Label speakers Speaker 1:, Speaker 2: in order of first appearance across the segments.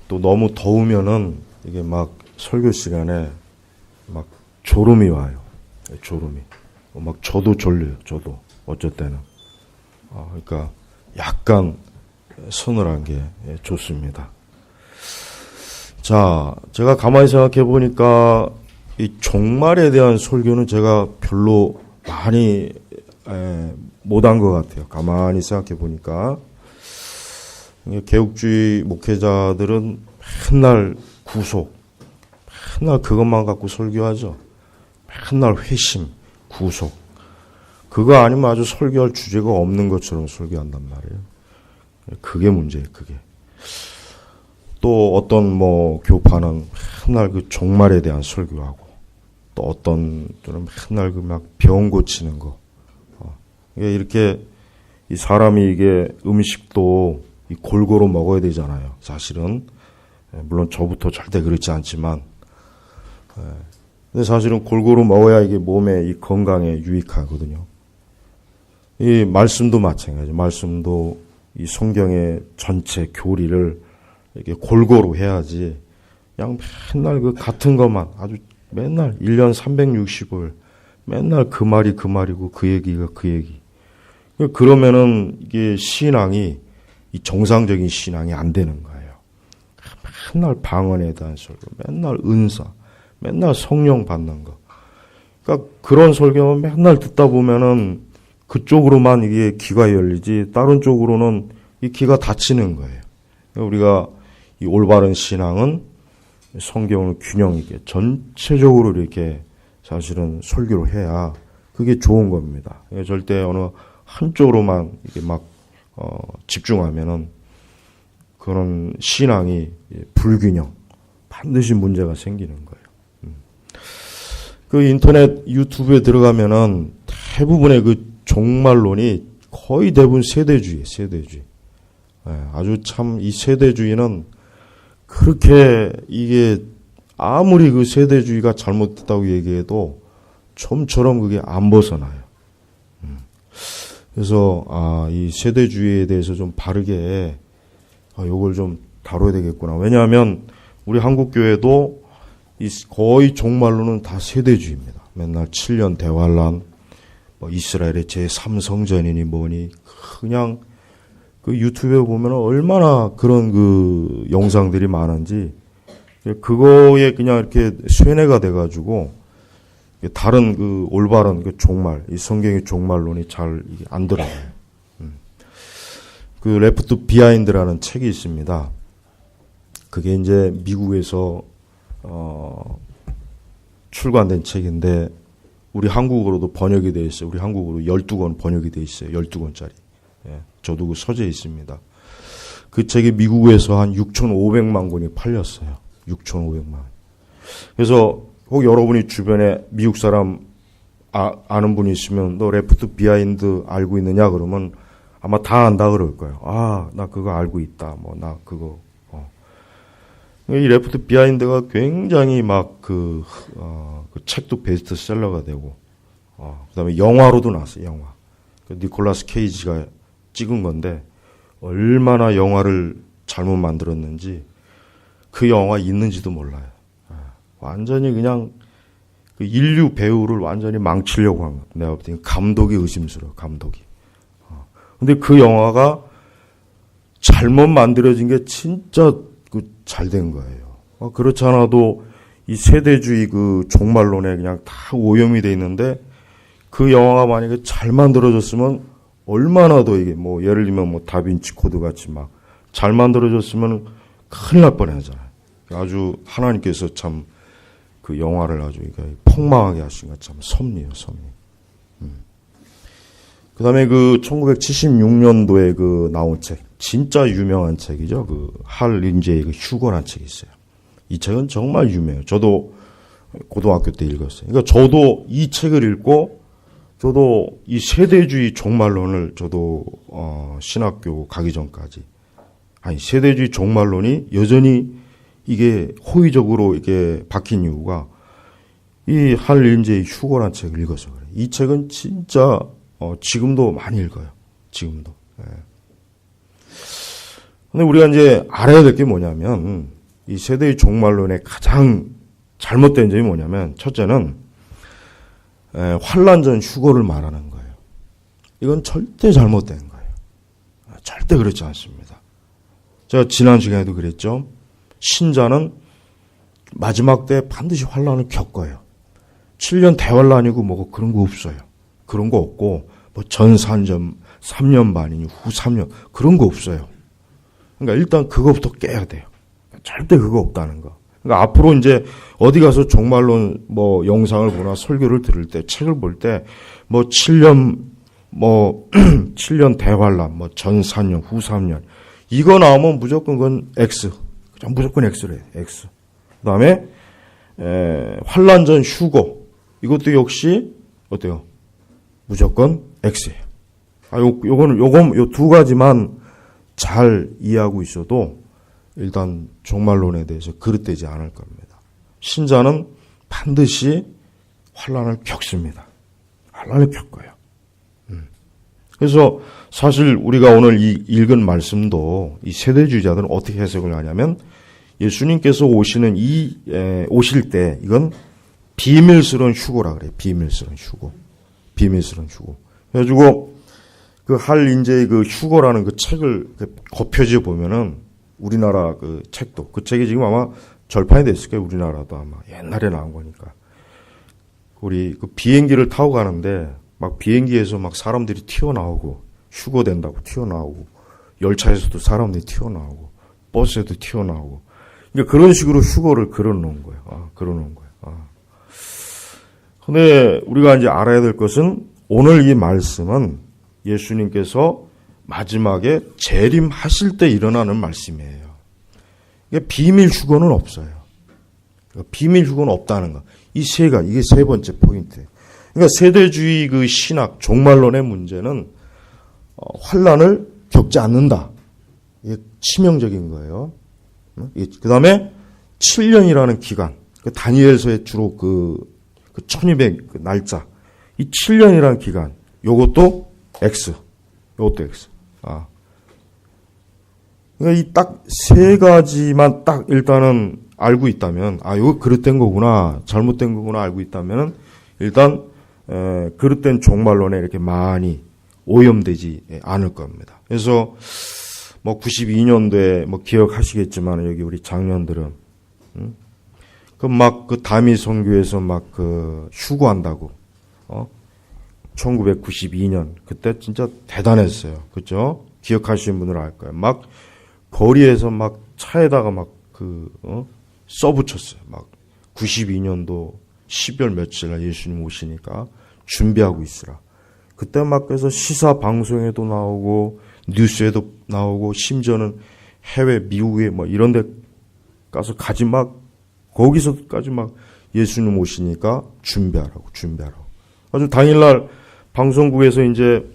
Speaker 1: 또 너무 더우면은 이게 막 설교 시간에 막 졸음이 와요. 졸음이. 막 저도 졸려요. 저도 어쩔 때는. 그러니까 약간 서늘한 게 좋습니다. 자, 제가 가만히 생각해 보니까 이 종말에 대한 설교는 제가 별로 많이 못한 것 같아요. 가만히 생각해 보니까 개혁주의 목회자들은 맨날 구속, 맨날 그것만 갖고 설교하죠. 맨날 회심, 구속. 그거 아니면 아주 설교할 주제가 없는 것처럼 설교한단 말이에요. 그게 문제예요, 그게. 또 어떤 교파는 맨날 그 종말에 대한 설교하고, 또 어떤 분은 맨날 그 막 병 고치는 거. 이렇게 이 사람이 이게 음식도 이 골고루 먹어야 되잖아요. 사실은. 물론 저부터 절대 그렇지 않지만. 근데 사실은 골고루 먹어야 이게 몸에 이 건강에 유익하거든요. 이 말씀도 마찬가지. 말씀도 이 성경의 전체 교리를 이렇게 골고루 해야지. 그냥 맨날 그 같은 것만 아주 맨날 1년 365일 맨날 그 말이 그 말이고 그 얘기가 그 얘기. 그러면은 이게 신앙이 이 정상적인 신앙이 안 되는 거예요. 맨날 방언에 대한 설교, 맨날 은사, 맨날 성령 받는 거. 그러니까 그런 설교만 맨날 듣다 보면은 그쪽으로만 이게 귀가 열리지 다른 쪽으로는 이 귀가 닫히는 거예요. 그러니까 우리가 이 올바른 신앙은 성경을 균형 있게 전체적으로 이렇게 사실은 설교를 해야 그게 좋은 겁니다. 그러니까 절대 어느 한쪽으로만 이게 막 집중하면은 그런 신앙이 불균형, 반드시 문제가 생기는 거예요. 그 인터넷 유튜브에 들어가면은 대부분의 그 종말론이 거의 대부분 세대주의예요, 세대주의. 아주 참 이 세대주의는 그렇게 이게 아무리 그 세대주의가 잘못됐다고 얘기해도 좀처럼 그게 안 벗어나요. 그래서 이 세대주의에 대해서 좀 바르게 요걸 좀 다뤄야 되겠구나. 왜냐하면 우리 한국교회도 거의 종말로는 다 세대주의입니다. 맨날 7년 대환란, 이스라엘의 제3성전이니 뭐니 그냥 그 유튜브에 보면 얼마나 그런 그 영상들이 많은지 그거에 그냥 이렇게 쇠뇌가 돼가지고 다른 그 올바른 그 종말, 이 성경의 종말론이 잘 안 들어가요. 그 레프트 비하인드라는 책이 있습니다. 그게 이제 미국에서 출간된 책인데 우리 한국어로도 번역이 되어 있어요. 우리 한국어로 12권 번역이 되어 있어요. 12권짜리. 저도 그 서재에 있습니다. 그 책이 미국에서 한 6,500만 권이 팔렸어요. 6,500만. 그래서 혹 여러분이 주변에 미국 사람 아는 분이 있으면 너 레프트 비하인드 알고 있느냐 그러면 아마 다 안다 그럴 거예요. 나 그거 알고 있다. 나 그거. 이 레프트 비하인드가 굉장히 막 그 책도 베스트셀러가 되고, 그다음에 영화로도 나왔어요. 영화. 니콜라스 케이지가 찍은 건데 얼마나 영화를 잘못 만들었는지 그 영화 있는지도 몰라요. 완전히 그냥 그 인류 배우를 완전히 망치려고 한 거. 내가 볼 때는 감독이 의심스러워. 감독이. 근데 그 영화가 잘못 만들어진 게 진짜 잘 된 거예요. 그렇지 않아도 이 세대주의 그 종말론에 그냥 다 오염이 돼 있는데 그 영화가 만약에 잘 만들어졌으면 얼마나 더 이게 예를 들면 다빈치 코드 같이 막 잘 만들어졌으면 큰일 날 뻔하잖아요. 아주 하나님께서 참 그 영화를 아주 폭망하게 하신 것 참 섭리예요, 섭리. 그 다음에 그 1976년도에 그 나온 책, 진짜 유명한 책이죠. 그 할 린제의 그 휴거란 책이 있어요. 이 책은 정말 유명해요. 저도 고등학교 때 읽었어요. 그러니까 저도 이 책을 읽고 저도 이 세대주의 종말론을 저도 신학교 가기 전까지 세대주의 종말론이 여전히 이게 호의적으로 이게 박힌 이유가 이 할 린제의 휴거란 책을 읽어서 그래요. 이 책은 진짜 지금도 많이 읽어요. 지금도. 근데 우리가 이제 알아야 될 게 뭐냐면, 이 세대의 종말론의 가장 잘못된 점이 뭐냐면, 첫째는 환란 전 휴거를 말하는 거예요. 이건 절대 잘못된 거예요. 절대 그렇지 않습니다. 제가 지난 시간에도 그랬죠. 신자는 마지막 때 반드시 환란을 겪어요. 7년 대환란이고 뭐고 그런 거 없어요. 그런 거 없고 뭐 전 3년 반이니 후 3년 그런 거 없어요. 그러니까 일단 그거부터 깨야 돼요. 절대 그거 없다는 거. 그러니까 앞으로 이제 어디 가서 종말론 뭐 영상을 보나 설교를 들을 때 책을 볼 때 뭐 7년 7년 대환란 뭐 전 4년 후 3년 이거 나오면 무조건 그건 X. 무조건 X래. X. 그다음에 환란 전 휴거 이것도 역시 어때요? 무조건 X예요. 요 두 가지만 잘 이해하고 있어도 일단 종말론에 대해서 그릇되지 않을 겁니다. 신자는 반드시 환란을 겪습니다. 환란을 겪어요. 그래서 사실 우리가 오늘 이 읽은 말씀도 이 세대주의자들은 어떻게 해석을 하냐면 예수님께서 오실 때 이건 비밀스러운 휴거라 그래요. 비밀스러운 휴거. 비밀스러운 휴거. 그래가지고 그 할인제의 그 휴거라는 그 책을 겉표지에 보면은 우리나라 그 책도 그 책이 지금 아마 절판이 됐을 거예요. 우리나라도 아마 옛날에 나온 거니까. 우리 그 비행기를 타고 가는데 막 비행기에서 막 사람들이 튀어나오고 휴거된다고 튀어나오고 열차에서도 사람들이 튀어나오고 버스에도 튀어나오고 그러니까 그런 식으로 휴거를 그려놓은 거예요. 그려놓은 거예요. 근데 우리가 이제 알아야 될 것은 오늘 이 말씀은 예수님께서 마지막에 재림하실 때 일어나는 말씀이에요. 이게 비밀 휴거는 없어요. 비밀 휴거는 없다는 거. 이 세 가지, 이게 세 번째 포인트예요. 그러니까 세대주의 그 신학, 종말론의 문제는 환란을 겪지 않는다. 이게 치명적인 거예요. 그 다음에 7년이라는 기간, 그 다니엘서의 주로 그 1200 그 날짜, 이 7년이라는 기간, 요것도 X, 요것도 X. 그러니까 이 딱 세 가지만 딱 일단은 알고 있다면, 이거 그릇된 거구나, 잘못된 거구나 알고 있다면은 일단 그릇된 종말론에 이렇게 많이 오염되지 않을 겁니다. 그래서 뭐 92년도에 뭐 기억하시겠지만 여기 우리 장년들은 그 다미 선교에서 막 그 휴거한다고 1992년 그때 진짜 대단했어요. 그죠? 기억하시는 분들 알 거예요. 막 거리에서 막 차에다가 막 써붙였어요. 막 92년도 12월 며칠 날 예수님 오시니까 준비하고 있으라. 그때 막 그래서 시사 방송에도 나오고 뉴스에도 나오고 심지어는 해외 미국에 뭐 이런 데 가서 거기서까지 막 예수님 오시니까 준비하라고. 아주 당일날 방송국에서 이제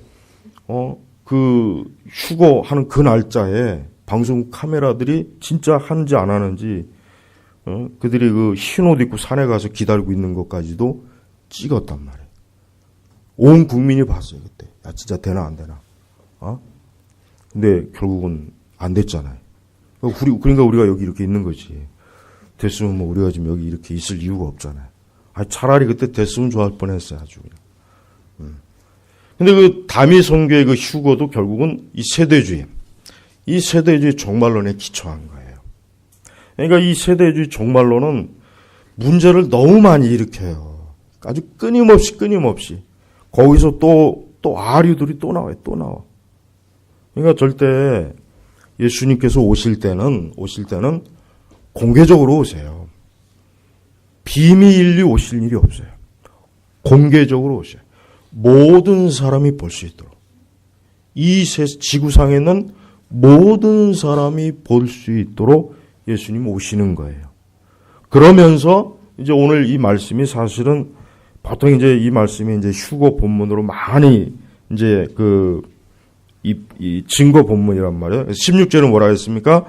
Speaker 1: 그 휴거하는 그 날짜에 방송국 카메라들이 진짜 하는지 안 하는지 그들이 그 흰 옷 입고 산에 가서 기다리고 있는 것까지도 찍었단 말이에요. 온 국민이 봤어요 그때. 야 진짜 되나 안 되나? 근데 결국은 안 됐잖아요. 그러니까 우리가 여기 이렇게 있는 거지. 됐으면 뭐 우리가 지금 여기 이렇게 있을 이유가 없잖아요. 차라리 그때 됐으면 좋을 뻔했어요 아주 그냥. 근데 그 다미 선교의 그 휴거도 결국은 이 세대주의 종말론에 기초한 거예요. 그러니까 이 세대주의 종말론은 문제를 너무 많이 일으켜요. 아주 끊임없이 거기서 또 아류들이 또 나와요. 그러니까 절대 예수님께서 오실 때는 공개적으로 오세요. 비밀리 오실 일이 없어요. 공개적으로 오셔요. 모든 사람이 볼 수 있도록. 이 지구상에 있는 모든 사람이 볼 수 있도록 예수님 오시는 거예요. 그러면서 이제 오늘 이 말씀이 사실은 보통 이제 이 말씀이 이제 휴거 본문으로 많이 이제 이 증거 본문이란 말이에요. 16절은 뭐라 했습니까?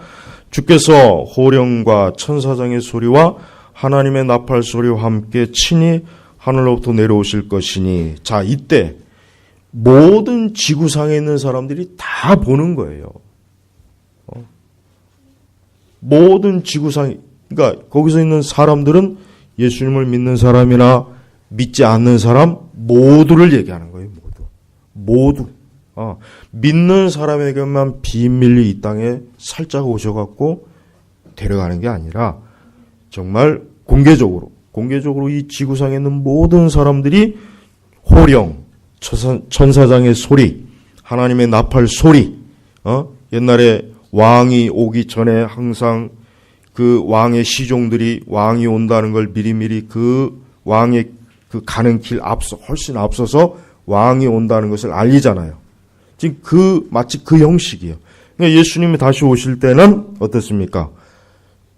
Speaker 1: 주께서 호령과 천사장의 소리와 하나님의 나팔 소리와 함께 친히 하늘로부터 내려오실 것이니. 자, 이때 모든 지구상에 있는 사람들이 다 보는 거예요. 모든 지구상, 그러니까 거기서 있는 사람들은 예수님을 믿는 사람이나 믿지 않는 사람 모두를 얘기하는 거예요. 모두. 믿는 사람에게만 비밀리 이 땅에 살짝 오셔갖고 데려가는 게 아니라 정말 공개적으로 이 지구상에 있는 모든 사람들이 호령, 천사장의 소리, 하나님의 나팔 소리, 옛날에 왕이 오기 전에 항상 그 왕의 시종들이 왕이 온다는 걸 미리미리 그 왕의 그 가는 길 훨씬 앞서서 왕이 온다는 것을 알리잖아요. 지금 마치 그 형식이에요. 그러니까 예수님이 다시 오실 때는 어떻습니까?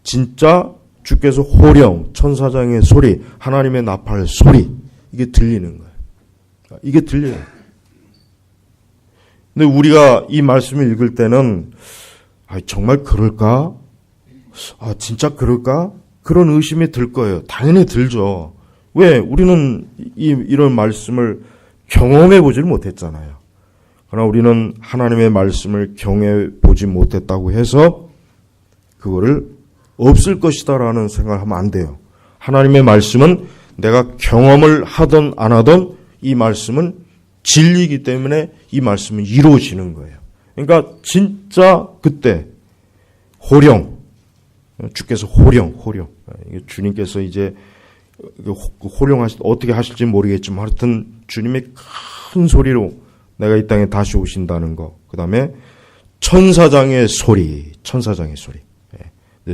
Speaker 1: 진짜 주께서 호령, 천사장의 소리, 하나님의 나팔 소리, 이게 들리는 거예요. 이게 들려요. 근데 우리가 이 말씀을 읽을 때는 정말 그럴까? 진짜 그럴까? 그런 의심이 들 거예요. 당연히 들죠. 왜? 우리는 이런 말씀을 경험해 보질 못했잖아요. 그러나 우리는 하나님의 말씀을 경험해 보지 못했다고 해서 그거를 없을 것이다라는 생각을 하면 안 돼요. 하나님의 말씀은 내가 경험을 하든 안 하든 이 말씀은 진리이기 때문에 이 말씀은 이루어지는 거예요. 그러니까 진짜 그때 호령, 주께서 호령. 주님께서 이제 호령 어떻게 하실지 모르겠지만 하여튼 주님의 큰 소리로 내가 이 땅에 다시 오신다는 거. 그 다음에 천사장의 소리.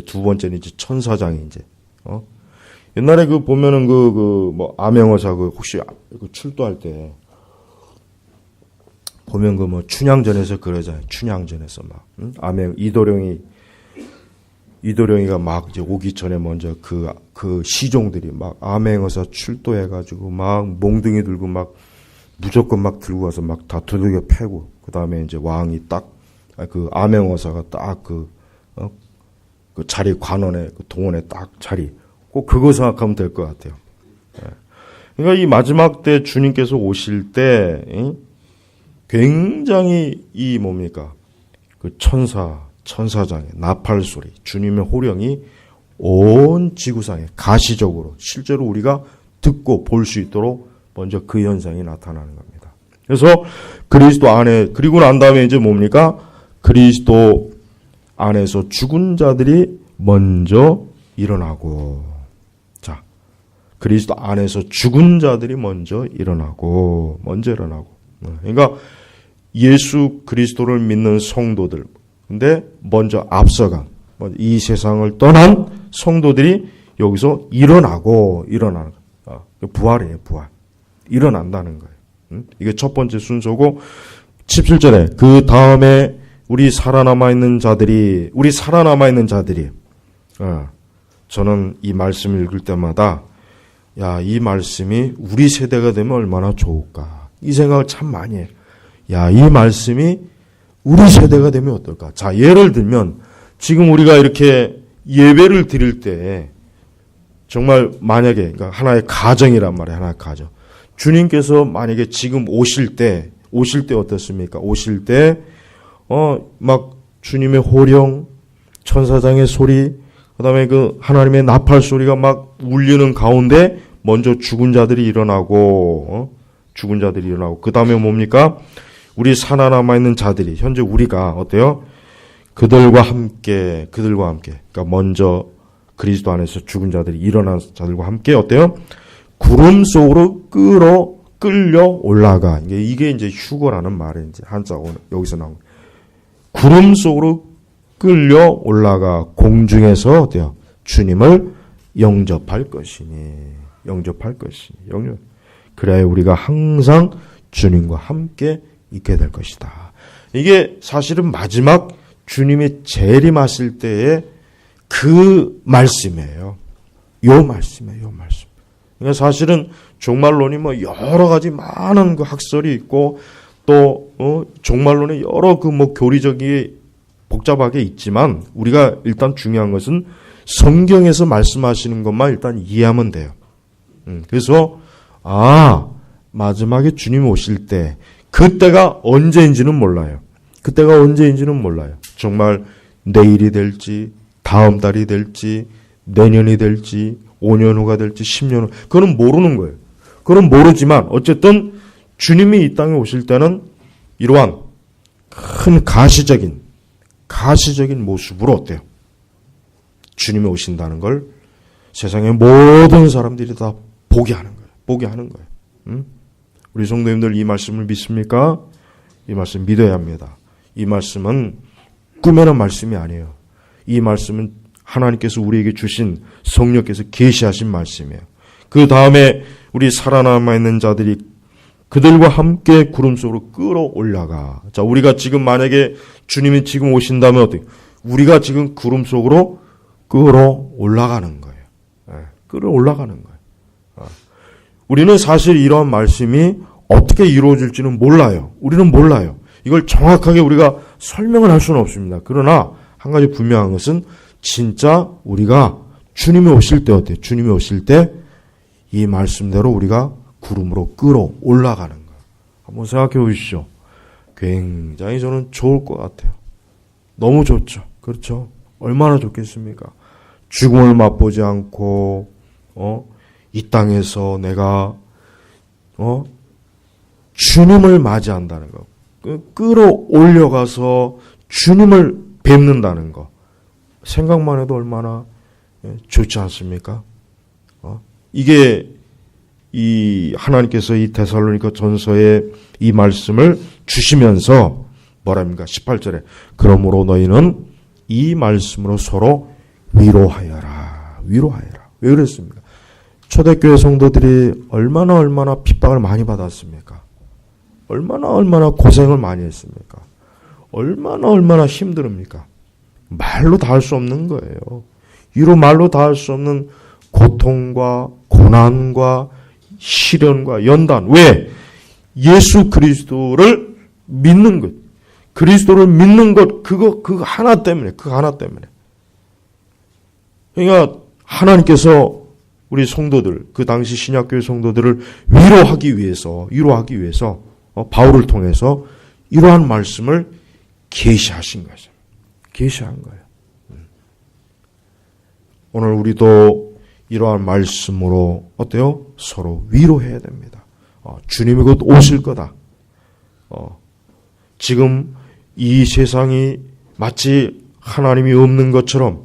Speaker 1: 두 번째는 이제 천사장이 이제, 옛날에 보면은 암행어사 혹시 출도할 때, 보면 춘향전에서 그러잖아요. 춘향전에서 이도령이가 막 이제 오기 전에 먼저 그 시종들이 막 암행어사 출도해가지고 막 몽둥이 들고 막 무조건 막 들고 와서 막 다 두들겨 패고, 그 다음에 이제 왕이 암행어사가 그 자리 관원에, 그 동원에 딱 자리. 꼭 그거 생각하면 될 것 같아요. 그러니까 이 마지막 때 주님께서 오실 때, 굉장히 그 천사장의 나팔 소리, 주님의 호령이 온 지구상에 가시적으로 실제로 우리가 듣고 볼 수 있도록 먼저 그 현상이 나타나는 겁니다. 그래서 그리스도 안에, 그리고 난 다음에 이제 그리스도 안에서 죽은 자들이 먼저 일어나고, 그리스도 안에서 죽은 자들이 먼저 일어나고. 그러니까 예수 그리스도를 믿는 성도들, 근데 먼저 앞서간, 이 세상을 떠난 성도들이 여기서 일어나는 거예요. 부활이에요, 부활. 일어난다는 거예요. 이게 첫 번째 순서고, 17절에 그 다음에 우리 살아남아 있는 자들이, 저는 이 말씀을 읽을 때마다 이 말씀이 우리 세대가 되면 얼마나 좋을까, 이 생각을 참 많이 해요. 이 말씀이 우리 세대가 되면 어떨까. 자, 예를 들면 지금 우리가 이렇게 예배를 드릴 때 정말 만약에, 그러니까 하나의 가정이란 말이에요. 하나의 가정. 주님께서 만약에 지금 오실 때 어떻습니까? 오실 때 막 주님의 호령, 천사장의 소리, 그다음에 그 하나님의 나팔 소리가 막 울리는 가운데 먼저 죽은 자들이 일어나고, 그다음에 뭡니까? 우리 살아남아 있는 자들이, 현재 우리가 어때요? 그들과 함께. 그러니까 먼저 그리스도 안에서 죽은 자들이 일어난 자들과 함께 어때요? 구름 속으로 끌려 올라가. 이게 이제 휴거라는 말이 이제 한자어 여기서 나온. 구름 속으로 끌려 올라가 공중에서 어때요? 주님을 영접할 것이니. 그래야 우리가 항상 주님과 함께 있게 될 것이다. 이게 사실은 마지막 주님이 재림하실 때의 그 말씀이에요. 요 말씀이에요. 그러니까 사실은 종말론이 여러 가지 많은 그 학설이 있고, 또 종말론에 여러 교리적이 복잡하게 있지만, 우리가 일단 중요한 것은 성경에서 말씀하시는 것만 일단 이해하면 돼요. 그래서 마지막에 주님이 오실 때, 그때가 언제인지는 몰라요. 정말 내일이 될지 다음 달이 될지 내년이 될지 5년 후가 될지 10년 후 그거는 모르는 거예요. 그건 모르지만 어쨌든 주님이 이 땅에 오실 때는 이러한 큰 가시적인 모습으로 어때요? 주님이 오신다는 걸 세상의 모든 사람들이 다 보게 하는 거예요. 응? 우리 성도님들 이 말씀을 믿습니까? 이 말씀 믿어야 합니다. 이 말씀은 꾸며낸 말씀이 아니에요. 이 말씀은 하나님께서 우리에게 주신 성령께서 계시하신 말씀이에요. 그 다음에 우리 살아남아 있는 자들이 그들과 함께 구름 속으로 끌어올라가. 자, 우리가 지금 만약에 주님이 지금 오신다면 어떻게? 우리가 지금 구름 속으로 끌어올라가는 거예요. 끌어올라가는 거예요. 우리는 사실 이러한 말씀이 어떻게 이루어질지는 몰라요. 우리는 몰라요. 이걸 정확하게 우리가 설명을 할 수는 없습니다. 그러나 한 가지 분명한 것은 진짜 우리가 주님이 오실 때 어때요? 주님이 오실 때 이 말씀대로 우리가 구름으로 끌어올라가는 거예요. 한번 생각해 보십시오. 굉장히 저는 좋을 것 같아요. 너무 좋죠. 그렇죠? 얼마나 좋겠습니까? 죽음을 맛보지 않고 이 땅에서 내가 주님을 맞이한다는 거. 끌어올려가서 주님을 뵙는다는 거. 생각만 해도 얼마나 좋지 않습니까? 이게 이 하나님께서 이 데살로니가 전서에 이 말씀을 주시면서 뭐랍니까? 18절에 그러므로 너희는 이 말씀으로 서로 위로하여라. 왜 그랬습니까? 초대교회 성도들이 얼마나 핍박을 많이 받았습니까? 얼마나 고생을 많이 했습니까? 얼마나 힘듭니까? 말로 다 할 수 없는 거예요. 위로 말로 다 할 수 없는 고통과 고난과 시련과 연단. 왜? 예수 그리스도를 믿는 것. 그리스도를 믿는 것, 그거 하나 때문에. 그러니까 하나님께서 우리 성도들, 그 당시 신약교회 성도들을 위로하기 위해서 바울을 통해서 이러한 말씀을 계시하신 거죠. 계시한 거예요. 오늘 우리도 이러한 말씀으로 어때요? 서로 위로해야 됩니다. 주님이 곧 오실 거다. 지금 이 세상이 마치 하나님이 없는 것처럼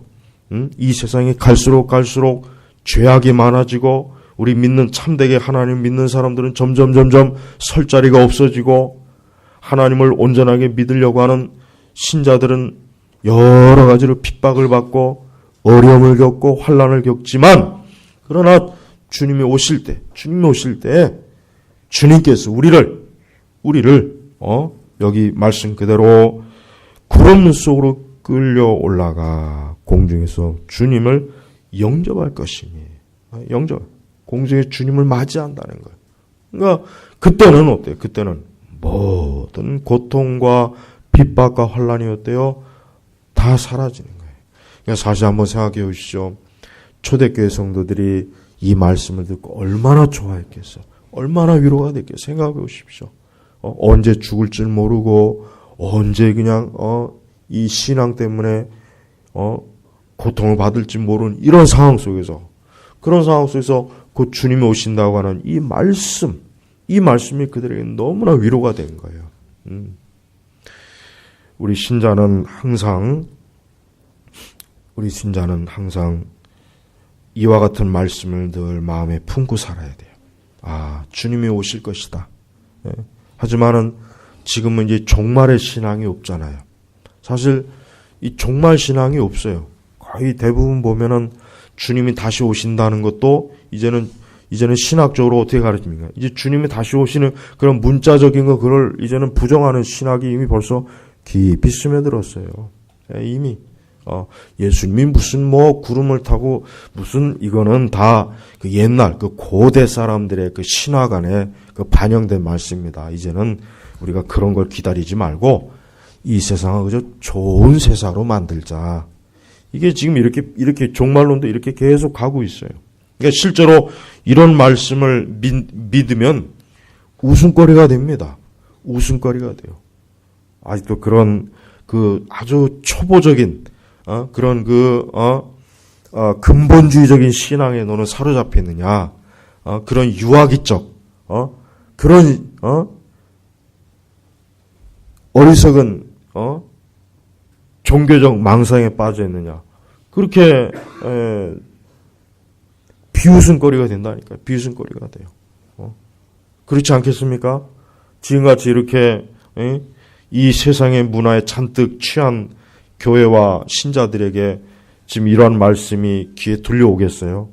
Speaker 1: 이 세상이 갈수록 죄악이 많아지고 우리 믿는 참되게 하나님 믿는 사람들은 점점 설 자리가 없어지고 하나님을 온전하게 믿으려고 하는 신자들은 여러 가지로 핍박을 받고 어려움을 겪고 환난을 겪지만 그러나 주님이 오실 때 주님께서 우리를 여기 말씀 그대로 구름 속으로 끌려 올라가 공중에서 주님을 영접할 것이니 공중에 주님을 맞이한다는 거예요. 그러니까 그때는 어때요? 그때는 모든 고통과 핍박과 환난이 어때요? 다 사라지는 거예요. 그러니까 사실 한번 생각해 보시죠. 초대교회 성도들이 이 말씀을 듣고 얼마나 좋아했겠어요. 얼마나 위로가 됐겠어요. 생각해 보십시오. 언제 죽을 줄 모르고 언제 그냥 이 신앙 때문에 고통을 받을지 모르는 이런 상황 속에서 곧 주님이 오신다고 하는 이 말씀이 그들에게 너무나 위로가 된 거예요. 우리 신자는 항상 이와 같은 말씀을 늘 마음에 품고 살아야 돼요. 주님이 오실 것이다. 하지만은 지금은 이제 종말의 신앙이 없잖아요. 사실 이 종말 신앙이 없어요. 거의 대부분 보면은 주님이 다시 오신다는 것도 이제는 신학적으로 어떻게 가르칩니까? 이제 주님이 다시 오시는 그런 문자적인 거 그걸 이제는 부정하는 신학이 이미 벌써 깊이 스며들었어요. 이미 예수님이 무슨 구름을 타고 무슨 이거는 다 그 옛날 그 고대 사람들의 그 신학 안에 그 반영된 말씀입니다. 이제는 우리가 그런 걸 기다리지 말고 이 세상을 그저 좋은 세상으로 만들자. 이게 지금 이렇게 종말론도 이렇게 계속 가고 있어요. 그러니까 실제로 이런 말씀을 믿으면 웃음거리가 됩니다. 웃음거리가 돼요. 아직도 그런 그 아주 초보적인 그런 근본주의적인 신앙에 너는 사로잡혀 있느냐? 그런 유아기적, 그런, 어리석은, 종교적 망상에 빠져 있느냐? 그렇게, 비웃음거리가 된다니까요. 비웃음거리가 돼요. 그렇지 않겠습니까? 지금같이 이렇게, 이 세상의 문화에 잔뜩 취한 교회와 신자들에게 지금 이러한 말씀이 귀에 들려오겠어요?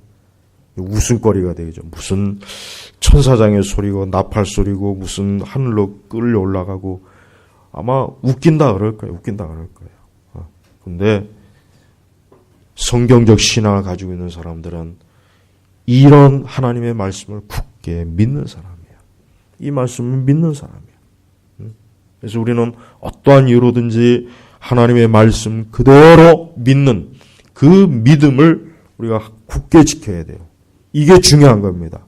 Speaker 1: 웃음거리가 되죠. 무슨 천사장의 소리고 나팔 소리고 무슨 하늘로 끌려 올라가고 아마 웃긴다 그럴 거예요. 웃긴다 그럴 거예요. 근데 성경적 신앙을 가지고 있는 사람들은 이런 하나님의 말씀을 굳게 믿는 사람이에요. 이 말씀을 믿는 사람이에요. 그래서 우리는 어떠한 이유로든지 하나님의 말씀 그대로 믿는 그 믿음을 우리가 굳게 지켜야 돼요. 이게 중요한 겁니다.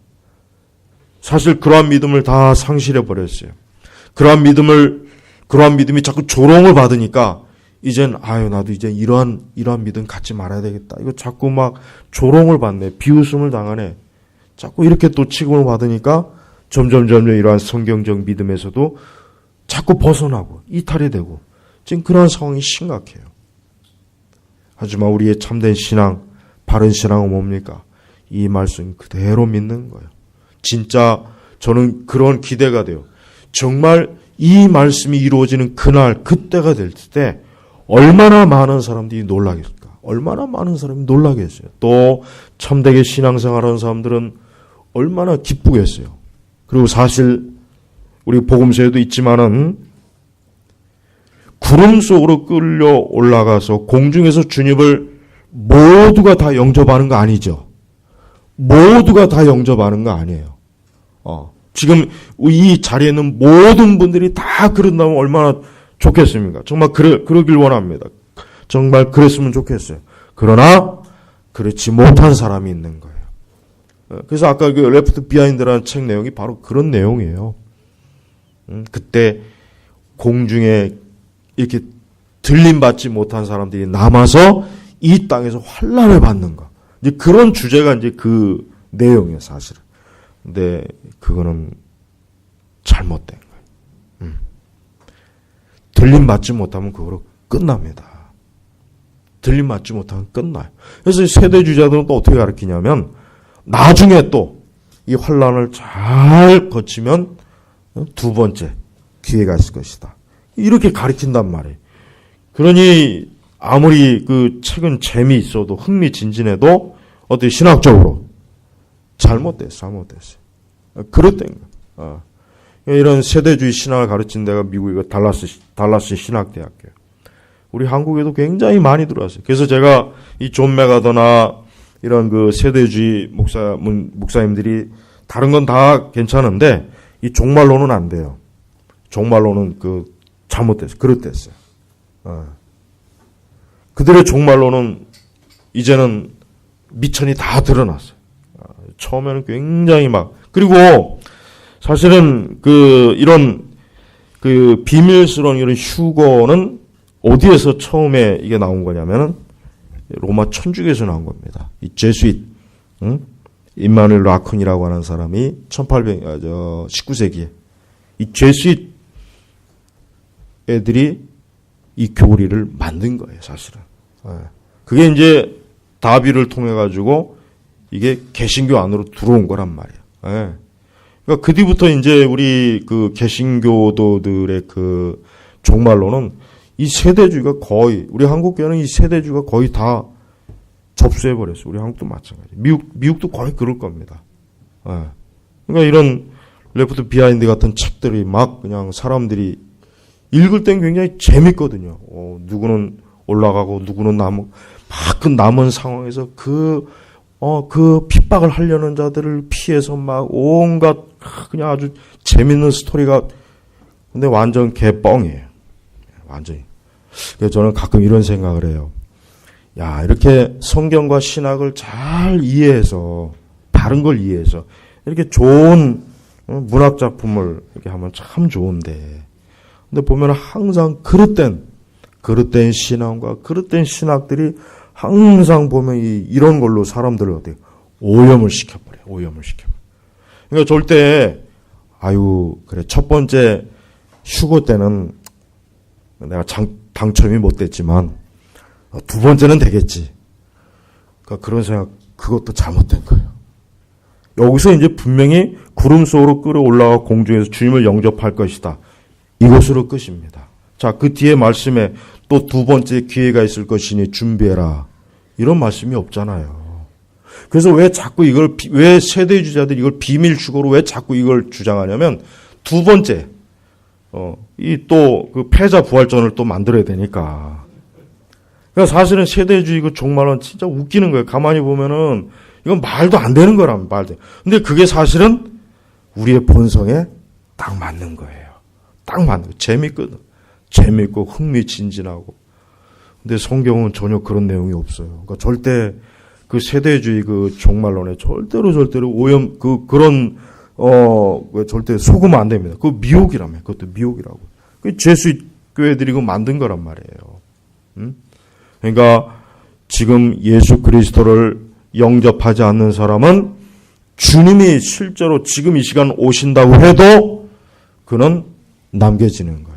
Speaker 1: 사실 그러한 믿음을 다 상실해 버렸어요. 그러한 믿음이 자꾸 조롱을 받으니까 이젠 나도 이제 이러한 믿음 갖지 말아야 되겠다. 이거 자꾸 막 조롱을 받네. 비웃음을 당하네. 자꾸 이렇게 또 취급을 받으니까 점점 이러한 성경적 믿음에서도 자꾸 벗어나고 이탈이 되고 지금 그런 상황이 심각해요. 하지만 우리의 참된 신앙, 바른 신앙은 뭡니까? 이 말씀 그대로 믿는 거예요. 진짜 저는 그런 기대가 돼요. 정말 이 말씀이 이루어지는 그날, 그때가 될 때 얼마나 많은 사람들이 놀라겠을까? 얼마나 많은 사람이 놀라겠어요. 또 참되게 신앙생활하는 사람들은 얼마나 기쁘겠어요. 그리고 사실 우리 복음서에도 있지만은 구름 속으로 끌려 올라가서 공중에서 주님을 모두가 다 영접하는 거 아니죠. 모두가 다 영접하는 거 아니에요. 지금 이 자리에 있는 모든 분들이 다 그런다면 얼마나 좋겠습니까? 정말 그러길 원합니다. 정말 그랬으면 좋겠어요. 그러나 그렇지 못한 사람이 있는 거예요. 그래서 아까 그 레프트 비하인드라는 책 내용이 바로 그런 내용이에요. 그때 공중에 이렇게 들림받지 못한 사람들이 남아서 이 땅에서 환난을 받는 거. 이제 그런 주제가 이제 그 내용이에요, 사실은. 근데 그거는 잘못된 거예요. 들림받지 못하면 그거로 끝납니다. 들림받지 못하면 끝나요. 그래서 세대주의자들은 또 어떻게 가르치냐면 나중에 또 이 환난을 잘 거치면 두 번째 기회가 있을 것이다. 이렇게 가르친단 말이에요. 그러니 아무리 그 책은 재미있어도 흥미진진해도 어떻게 신학적으로 잘못됐어요. 그랬던 거예요. 이런 세대주의 신학을 가르친 데가 미국의 달라스 신학대학교예요. 우리 한국에도 굉장히 많이 들어왔어요. 그래서 제가 이 존 메가더나 이런 그 세대주의 목사님들이 다른 건 다 괜찮은데 이 종말론은 안 돼요. 종말론은 잘못됐어요. 그릇됐어요. 그들의 종말론은 이제는 미천이 다 드러났어요. 처음에는 굉장히 그리고 사실은 이런 비밀스러운 이런 휴거는 어디에서 처음에 이게 나온 거냐면은 로마 천주교에서 나온 겁니다. 이 제수잇, 임마누엘 라콘이라고 하는 사람이 19세기에 이 제수잇 애들이 이 교리를 만든 거예요, 사실은. 그게 이제 다비를 통해 가지고 이게 개신교 안으로 들어온 거란 말이에요. 그러니까 그 뒤부터 이제 우리 그 개신교도들의 그 종말론은 이 세대주의가 거의, 우리 한국교회는 이 세대주의가 거의 다 접수해버렸어요. 우리 한국도 마찬가지. 미국도 거의 그럴 겁니다. 그러니까 이런 레프트 비하인드 같은 책들이 그냥 사람들이 읽을 땐 굉장히 재밌거든요. 누구는 올라가고 누구는 그 남은 상황에서 그 핍박을 하려는 자들을 피해서 온갖 그냥 아주 재밌는 스토리가 근데 완전 개뻥이에요. 완전히. 그래서 저는 가끔 이런 생각을 해요. 야, 이렇게 성경과 신학을 잘 이해해서 바른 걸 이해해서 이렇게 좋은 문학 작품을 이렇게 하면 참 좋은데 근데 보면 항상 그릇된 그릇된 신앙과 그릇된 신학들이 항상 보면 이런 걸로 사람들을 어떻게 오염을 시켜버려요. 오염을 시켜버려요. 그러니까 절대 그래 첫 번째 휴고 때는 내가 당첨이 못 됐지만 두 번째는 되겠지. 그러니까 그런 생각, 그것도 잘못된 거예요. 여기서 이제 분명히 구름 속으로 끌어올라가 공중에서 주님을 영접할 것이다. 이것으로 끝입니다. 자, 그 뒤에 말씀에 또 두 번째 기회가 있을 것이니 준비해라. 이런 말씀이 없잖아요. 그래서 왜 세대주자들이 이걸 비밀 주고로 왜 자꾸 이걸 주장하냐면 두 번째, 그 패자 부활전을 또 만들어야 되니까. 그러니까 사실은 세대주의 그 종말은 진짜 웃기는 거예요. 가만히 보면은 이건 말도 안 되는 거라면 말도. 근데 그게 사실은 우리의 본성에 딱 맞는 거예요. 딱 맞는 거예요. 재밌거든. 재밌고 흥미진진하고. 근데 성경은 전혀 그런 내용이 없어요. 그러니까 절대 그 세대주의 그 종말론에 절대로 오염 그런 절대 속으면 안 됩니다. 그거 미혹이라며. 그것도 미혹이라고. 그 제수의 교회들이 그 만든 거란 말이에요. 그러니까 지금 예수 그리스도를 영접하지 않는 사람은 주님이 실제로 지금 이 시간 오신다고 해도 그는 남겨지는 거예요.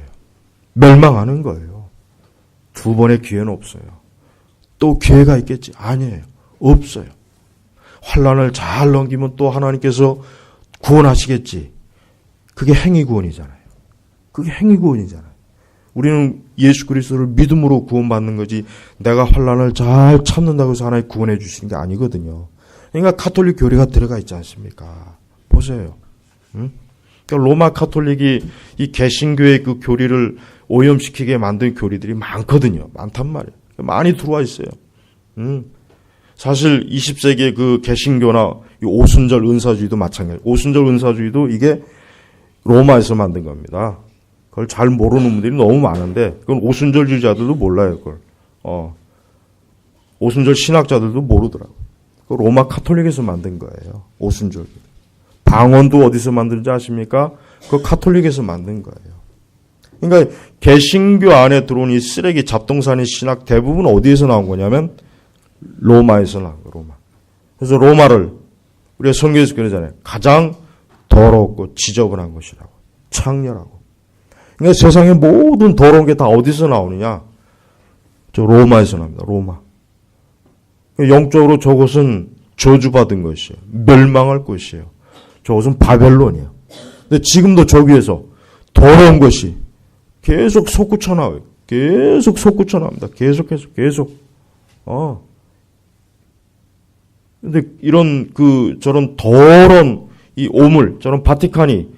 Speaker 1: 멸망하는 거예요. 두 번의 기회는 없어요. 또 기회가 있겠지? 아니에요. 없어요. 환난을 잘 넘기면 또 하나님께서 구원하시겠지. 그게 행위구원이잖아요. 그게 행위구원이잖아요. 우리는 예수 그리스도를 믿음으로 구원받는 거지 내가 환난을 잘 참는다고 해서 하나님 구원해 주시는 게 아니거든요. 그러니까 가톨릭 교리가 들어가 있지 않습니까? 보세요. 응? 그러니까 로마 가톨릭이 이 개신교의 그 교리를 오염시키게 만든 교리들이 많거든요. 많단 말이에요. 많이 들어와 있어요. 사실 20세기의 그 개신교나 이 오순절 은사주의도 마찬가지예요. 오순절 은사주의도 이게 로마에서 만든 겁니다. 그걸 잘 모르는 분들이 너무 많은데 그건 오순절주의자들도 몰라요. 그걸. 오순절 신학자들도 모르더라고요. 그 로마 카톨릭에서 만든 거예요. 오순절. 방언도 어디서 만든지 아십니까? 그 카톨릭에서 만든 거예요. 그러니까 개신교 안에 들어온 이 쓰레기 잡동사니 신학 대부분 어디에서 나온 거냐면 로마에서 나온 거예요. 로마. 그래서 로마를 우리가 성경에서 그러잖아요. 가장 더럽고 지저분한 곳이라고. 창렬하고. 그러니까 세상의 모든 더러운 게 다 어디서 나오느냐? 저 로마에서 나옵니다. 로마. 영적으로 저것은 저주받은 것이에요. 멸망할 곳이에요. 저것은 바벨론이에요. 근데 지금도 저기에서 더러운 것이 계속 솟구쳐 나와요. 계속 솟구쳐 나옵니다. 계속. 근데 이런 저런 더러운 이 오물, 저런 바티칸이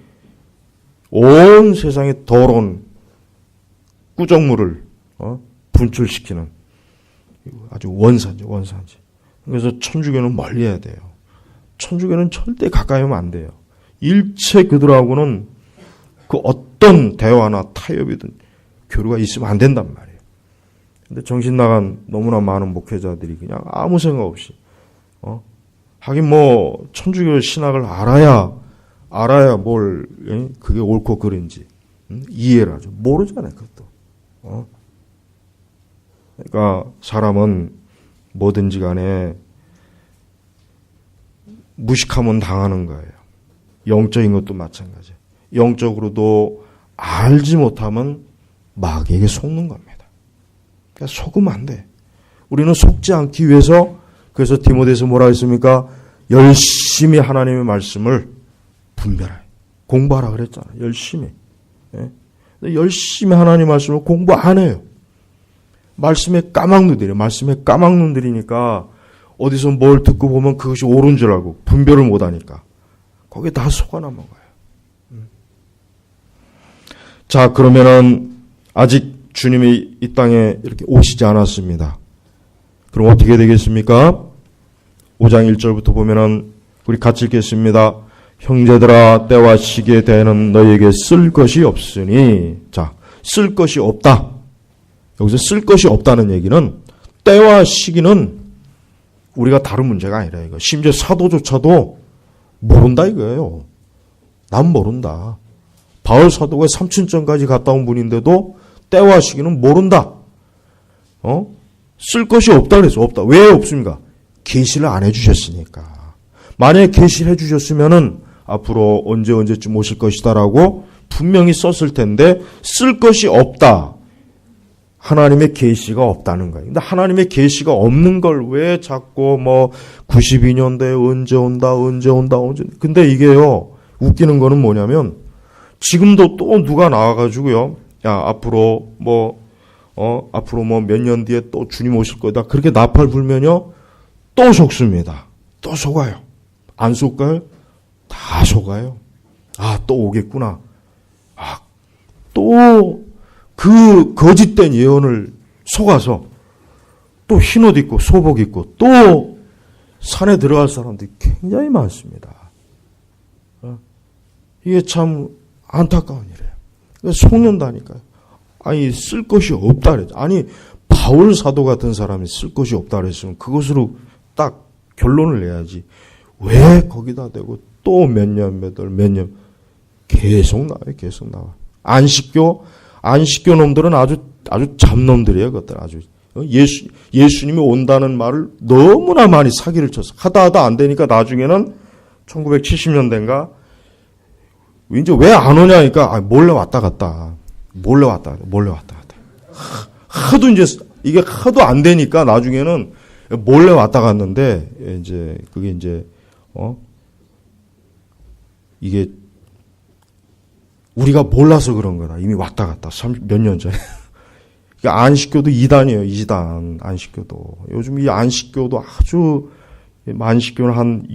Speaker 1: 온 세상의 더러운 꾸정물을 분출시키는 아주 원산지. 그래서 천주교는 멀리해야 돼요. 천주교는 절대 가까이 하면 안 돼요. 일체 그들하고는 그 어떤 대화나 타협이든 교류가 있으면 안 된단 말이에요. 근데 정신 나간 너무나 많은 목회자들이 그냥 아무 생각 없이 하긴 뭐 천주교 신학을 알아야 뭘 그게 옳고 그른지 이해를 하죠. 모르잖아요, 그것도. 그러니까 사람은 뭐든지 간에 무식하면 당하는 거예요. 영적인 것도 마찬가지예요. 영적으로도 알지 못하면 마귀에게 속는 겁니다. 그러니까 속으면 안 돼. 우리는 속지 않기 위해서 그래서 디모데서 뭐라 했습니까? 열심히 하나님의 말씀을 분별해. 공부하라 그랬잖아요. 열심히. 열심히 하나님의 말씀을 공부 안 해요. 말씀에 까막눈들이니까 어디서 뭘 듣고 보면 그것이 옳은 줄 알고 분별을 못하니까 거기에 다 속아남은 거예요. 자, 그러면은 아직 주님이 이 땅에 이렇게 오시지 않았습니다. 그럼 어떻게 되겠습니까? 5장 1절부터 보면은 우리 같이 읽겠습니다. 형제들아, 때와 시기에 대해는 너희에게 쓸 것이 없으니. 자, 쓸 것이 없다. 여기서 쓸 것이 없다는 얘기는 때와 시기는 우리가 다른 문제가 아니라 이거. 심지어 사도조차도 모른다 이거예요. 난 모른다. 바울 사도가 삼춘전까지 갔다 온 분인데도 때와 시기는 모른다. 쓸 것이 없다 그래서 없다. 왜 없습니까? 계시를 안 해주셨으니까. 만약에 계시를 해주셨으면은 앞으로 언제쯤 오실 것이다라고 분명히 썼을 텐데 쓸 것이 없다. 하나님의 계시가 없다는 거예요. 근데 하나님의 계시가 없는 걸 왜 자꾸 92년도에 언제 온다. 근데 이게요, 웃기는 거는 뭐냐면 지금도 또 누가 나와가지고요, 야, 앞으로 몇 년 뒤에 또 주님 오실 거다. 그렇게 나팔 불면요, 또 속습니다. 또 속아요. 안 속아요? 다 속아요. 아, 또 오겠구나. 아, 또 그 거짓된 예언을 속아서 또 흰옷 입고 소복 입고 또 산에 들어갈 사람들이 굉장히 많습니다. 이게 참 안타까운 일이에요. 속는다니까요. 아니, 쓸 것이 없다 그랬죠. 아니, 바울 사도 같은 사람이 쓸 것이 없다 그랬으면 그것으로 딱 결론을 내야지. 왜 거기다 대고 또 몇 년 계속 나와요. 안식교 놈들은 아주 잡놈들이에요. 그것들 아주 예수님이 온다는 말을 너무나 많이 사기를 쳤어. 하다 안 되니까 나중에는 1970년대인가 이제 왜 안 오냐니까 몰래 왔다 갔다. 하도 이제 이게 하도 안 되니까 나중에는 몰래 왔다 갔는데 이제 그게 이제 이게 우리가 몰라서 그런 거다. 이미 왔다 갔다. 몇 년 전에. 안식교도 2단이에요. 2단. 안식교도. 요즘 이 안식교도 안식교는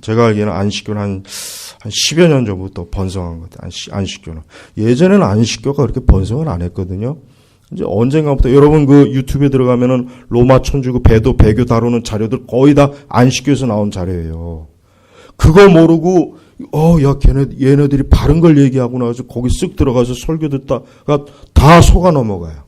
Speaker 1: 제가 알기에는 안식교는 한 10여 년 전부터 번성한 것 같아요. 안식교는. 예전에는 안식교가 그렇게 번성을 안 했거든요. 이제 언젠가부터 여러분 그 유튜브에 들어가면은 로마 천주교 배도 배교 다루는 자료들 거의 다 안식교에서 나온 자료예요. 그거 모르고 얘네들이 바른 걸 얘기하고 나서 거기 쓱 들어가서 설교 듣다가 다 속아 넘어가요.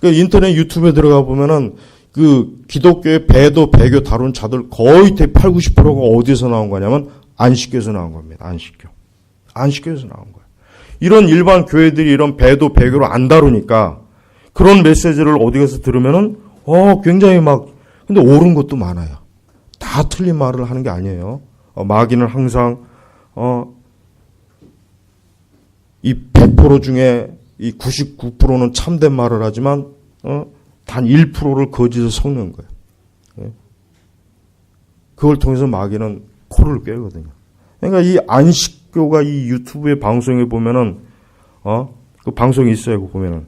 Speaker 1: 그러니까 인터넷 유튜브에 들어가 보면은 그 기독교의 배도 배교 다룬 자들 거의 80, 90%가 어디서 나온 거냐면 안식교에서 나온 겁니다. 안식교에서 나온 거예요. 이런 일반 교회들이 이런 배도 배교를 안 다루니까 그런 메시지를 어디 가서 들으면은 굉장히 근데 옳은 것도 많아요. 다 틀린 말을 하는 게 아니에요. 마귀는 항상 이 100% 중에 이 99%는 참된 말을 하지만 단 1%를 거짓을 섞는 거예요. 그걸 통해서 마귀는 코를 꿰거든요. 그러니까 이 안식교가 이 유튜브의 방송에 보면은 그 방송이 있어요. 그거 보면은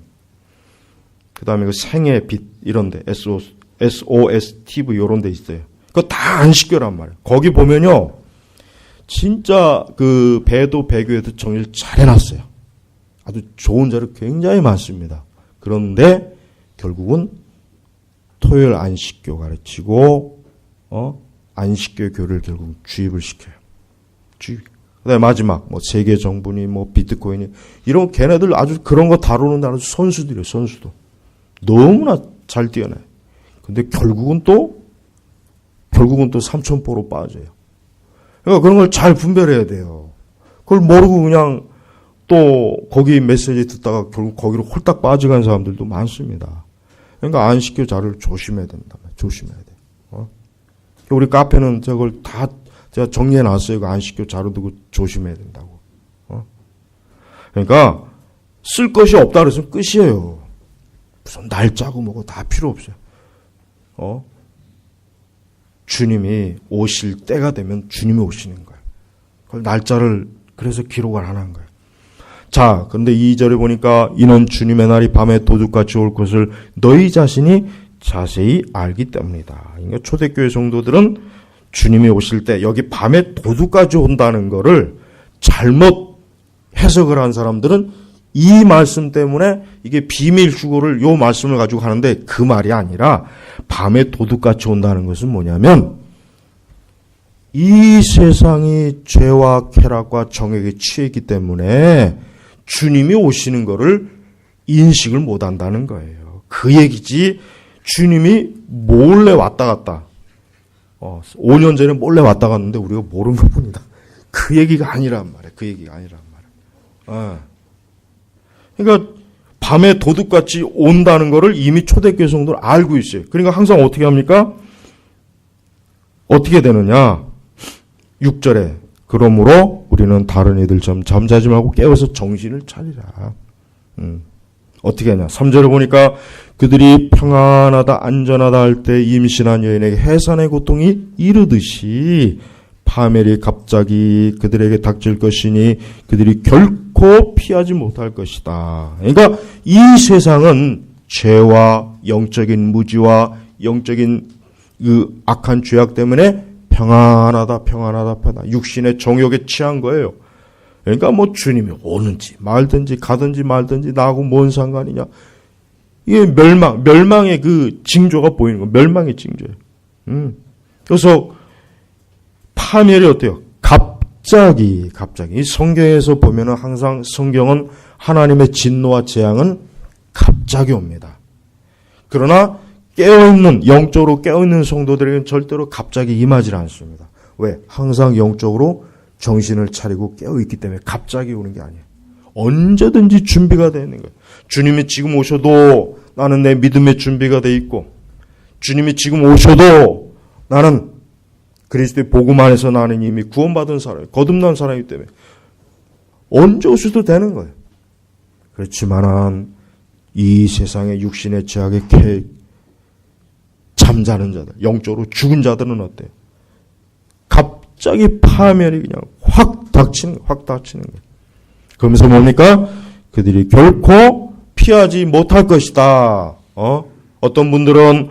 Speaker 1: 그다음에 그 생의 빛 이런데 SOS TV 이런 데 있어요. 그거 다 안식교란 말이에요. 거기 보면요, 진짜 그 배도 배교에도 정리를 잘 해놨어요. 아주 좋은 자료 굉장히 많습니다. 그런데 결국은 토요일 안식교 가르치고 안식교 교를 결국 주입을 시켜요. 그다음에 마지막 세계 정부니 비트코인이 이런 걔네들 아주 그런 거 다루는데 아주 선수들이에요. 선수도 너무나 잘 뛰어나요. 근데 결국은 또 삼천포로 빠져요. 그러니까 그런 걸 잘 분별해야 돼요. 그걸 모르고 그냥 또 거기 메시지 듣다가 결국 거기로 홀딱 빠져간 사람들도 많습니다. 그러니까 안식교 자료를 조심해야 된다. 조심해야 돼요. 우리 카페는 저걸 다 제가 정리해 놨어요. 그 안식교 자료 두고 조심해야 된다고. 그러니까 쓸 것이 없다 그래서 끝이에요. 무슨 날짜고 뭐고 다 필요 없어요. 주님이 오실 때가 되면 주님이 오시는 거예요. 그걸 날짜를 그래서 기록을 안 한 거예요. 자, 근데 2절에 보니까 이는 주님의 날이 밤에 도둑같이 올 것을 너희 자신이 자세히 알기 때문이다. 그러니까 초대교회 성도들은 주님이 오실 때 여기 밤에 도둑같이 온다는 거를 잘못 해석을 한 사람들은 이 말씀 때문에 이게 비밀 주고를 요 말씀을 가지고 하는데 그 말이 아니라 밤에 도둑같이 온다는 것은 뭐냐면 이 세상이 죄와 쾌락과 정욕에 취했기 때문에 주님이 오시는 거를 인식을 못 한다는 거예요. 그 얘기지 주님이 몰래 왔다 갔다 5년 전에 몰래 왔다 갔는데 우리가 모르는 것뿐이다. 그 얘기가 아니란 말이에요. 그 얘기가 아니란 말이에요. 그러니까 밤에 도둑같이 온다는 것을 이미 초대교회 성도는 알고 있어요. 그러니까 항상 어떻게 합니까? 어떻게 되느냐? 6절에 그러므로 우리는 다른 이들처럼 잠자지 말고 깨워서 정신을 차리라. 어떻게 하냐? 3절에 보니까 그들이 평안하다 안전하다 할 때 임신한 여인에게 해산의 고통이 이르듯이 파멸이 갑자기 그들에게 닥칠 것이니 그들이 결코 피하지 못할 것이다. 그러니까 이 세상은 죄와 영적인 무지와 영적인 그 악한 죄악 때문에 평안하다. 육신의 정욕에 취한 거예요. 그러니까 뭐 주님이 오는지 말든지 가든지 말든지 나하고 뭔 상관이냐. 이게 멸망의 그 징조가 보이는 거예요. 멸망의 징조예요. 그래서 파멸이 어때요? 갑자기. 이 성경에서 보면은 항상 성경은 하나님의 진노와 재앙은 갑자기 옵니다. 그러나 영적으로 깨어있는 성도들에게는 절대로 갑자기 임하지 않습니다. 왜? 항상 영적으로 정신을 차리고 깨어있기 때문에 갑자기 오는 게 아니에요. 언제든지 준비가 되어 있는 거예요. 주님이 지금 오셔도 나는 내 믿음의 준비가 되어 있고, 주님이 지금 오셔도 나는 그리스도의 복음 안에서 나는 이미 구원받은 사람, 거듭난 사람이기 때문에 언제 오셔도 되는 거예요. 그렇지만은 이 세상의 육신의 죄악에 잠자는 자들, 영적으로 죽은 자들은 어때요? 갑자기 파멸이 그냥 확 닥치는 거예요. 그러면서 뭡니까? 그들이 결코 피하지 못할 것이다. 어떤 분들은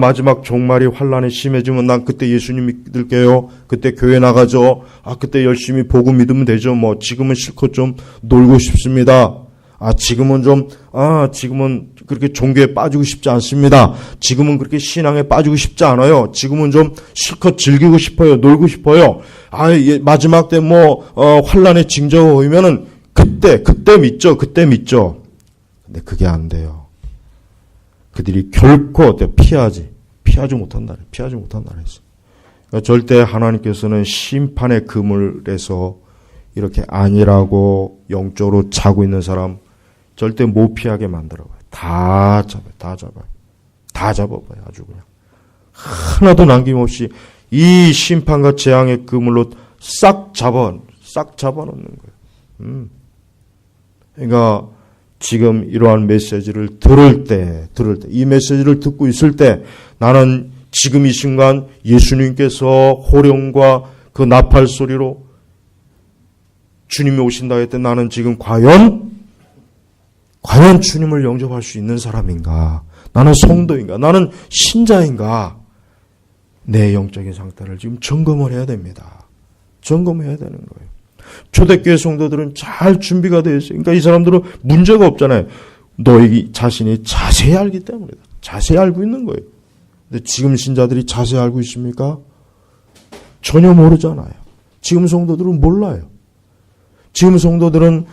Speaker 1: 마지막 종말이 환란이 심해지면 난 그때 예수님 믿을게요. 그때 교회 나가죠. 그때 열심히 보고 믿으면 되죠. 뭐 지금은 실컷 좀 놀고 싶습니다. 지금은 그렇게 종교에 빠지고 싶지 않습니다. 지금은 그렇게 신앙에 빠지고 싶지 않아요. 지금은 좀 실컷 즐기고 싶어요. 놀고 싶어요. 마지막 때 환란의 징조가 오면은 그때 믿죠. 근데 그게 안 돼요. 그들이 결코 피하지 못한다. 했어요. 그러니까 절대 하나님께서는 심판의 그물에서 이렇게 아니라고 영적으로 자고 있는 사람 절대 못 피하게 만들어봐요. 다 잡아봐요. 아주 그냥 하나도 남김없이 이 심판과 재앙의 그물로 싹 잡아놓는 거예요. 그러니까 지금 이러한 메시지를 들을 때, 이 메시지를 듣고 있을 때 나는 지금 이 순간 예수님께서 호령과 그 나팔 소리로 주님이 오신다 할 때 나는 지금 과연 주님을 영접할 수 있는 사람인가? 나는 성도인가? 나는 신자인가? 내 영적인 상태를 지금 점검을 해야 됩니다. 점검해야 되는 거예요. 초대교회 성도들은 잘 준비가 되어 있어요. 그러니까 이 사람들은 문제가 없잖아요. 너희 자신이 자세히 알기 때문이다. 자세히 알고 있는 거예요. 근데 지금 신자들이 자세히 알고 있습니까? 전혀 모르잖아요. 지금 성도들은 몰라요. 지금 성도들은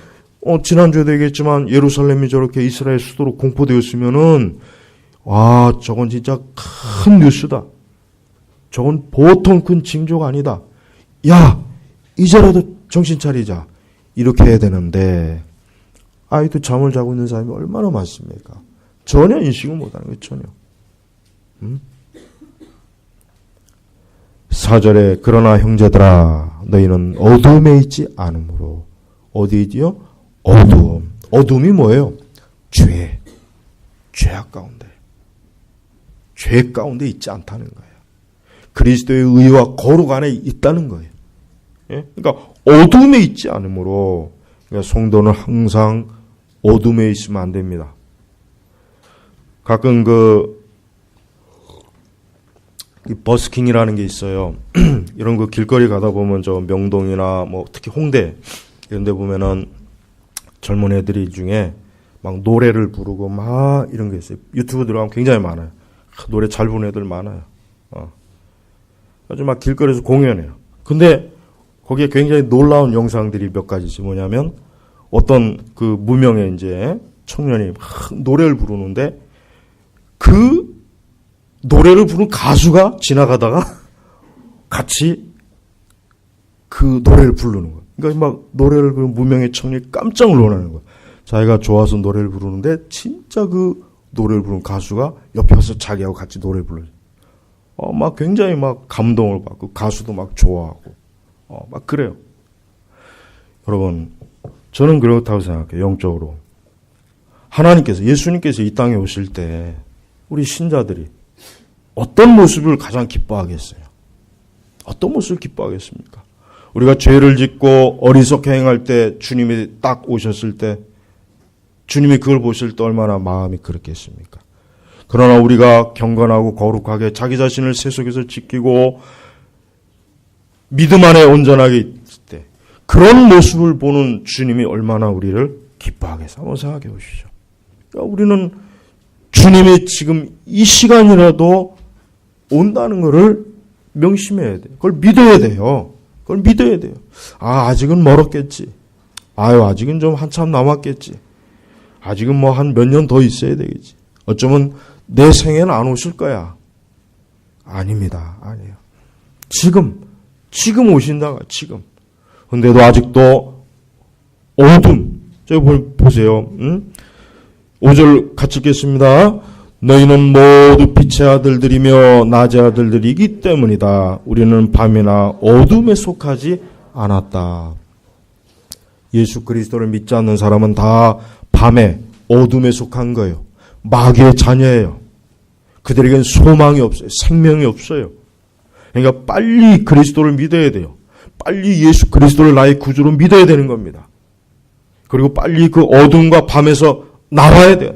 Speaker 1: 지난주에도 얘기했지만 예루살렘이 저렇게 이스라엘 수도로 공포되었으면은 저건 진짜 큰 뉴스다. 저건 보통 큰 징조가 아니다. 이제라도 정신 차리자. 이렇게 해야 되는데 아이도 잠을 자고 있는 사람이 얼마나 많습니까? 전혀 인식을 못하는 거예요. 전혀. 4절에 그러나 형제들아 너희는 어둠에 있지 않으므로. 어디 있지요? 어둠. 어둠이 뭐예요? 죄악 가운데. 죄 가운데 있지 않다는 거예요. 그리스도의 의와 거룩 안에 있다는 거예요. 그러니까 어둠에 있지 않으므로. 그러니까 성도는 항상 어둠에 있으면 안 됩니다. 가끔 버스킹이라는 게 있어요. 이런 거 길거리 가다 보면 저 명동이나 특히 홍대 이런 데 보면은 젊은 애들이 중에 막 노래를 부르고 이런 게 있어요. 유튜브 들어가면 굉장히 많아요. 노래 잘 부르는 애들 많아요. 아주 막 길거리에서 공연해요. 근데 거기에 굉장히 놀라운 영상들이 몇 가지지. 뭐냐면 어떤 그 무명의 이제 청년이 막 노래를 부르는데 그 노래를 부르는 가수가 지나가다가 같이 그 노래를 부르는 거예요. 그러니까 막 노래를 부르는 무명의 청년이 깜짝 놀라는 거예요. 자기가 좋아서 노래를 부르는데 진짜 그 노래를 부르는 가수가 옆에 와서 자기하고 같이 노래를 불러요. 막 굉장히 막 감동을 받고 가수도 막 좋아하고 막 그래요. 여러분, 저는 그렇다고 생각해요. 영적으로. 하나님께서, 예수님께서 이 땅에 오실 때 우리 신자들이 어떤 모습을 가장 기뻐하겠어요? 어떤 모습을 기뻐하겠습니까? 우리가 죄를 짓고 어리석게 행할 때 주님이 딱 오셨을 때 주님이 그걸 보실 때 얼마나 마음이 그렇겠습니까? 그러나 우리가 경건하고 거룩하게 자기 자신을 세속에서 지키고 믿음 안에 온전하게 있을 때 그런 모습을 보는 주님이 얼마나 우리를 기뻐하겠어요? 한번 생각해 보시죠. 그러니까 우리는 주님이 지금 이 시간이라도 온다는 것을 명심해야 돼요. 그걸 믿어야 돼요. 그걸 믿어야 돼요. 아직은 멀었겠지. 아직은 좀 한참 남았겠지. 아직은 뭐 한 몇 년 더 있어야 되겠지. 어쩌면 내 생에는 안 오실 거야. 아닙니다. 아니에요. 지금 오신다. 지금. 근데도 아직도 어둠. 저기 보세요. 5절 같이 읽겠습니다. 너희는 모두 빛의 아들들이며 낮의 아들들이기 때문이다. 우리는 밤이나 어둠에 속하지 않았다. 예수 그리스도를 믿지 않는 사람은 다 밤에 어둠에 속한 거예요. 마귀의 자녀예요. 그들에겐 소망이 없어요. 생명이 없어요. 그러니까 빨리 그리스도를 믿어야 돼요. 빨리 예수 그리스도를 나의 구주로 믿어야 되는 겁니다. 그리고 빨리 그 어둠과 밤에서 나와야 돼요.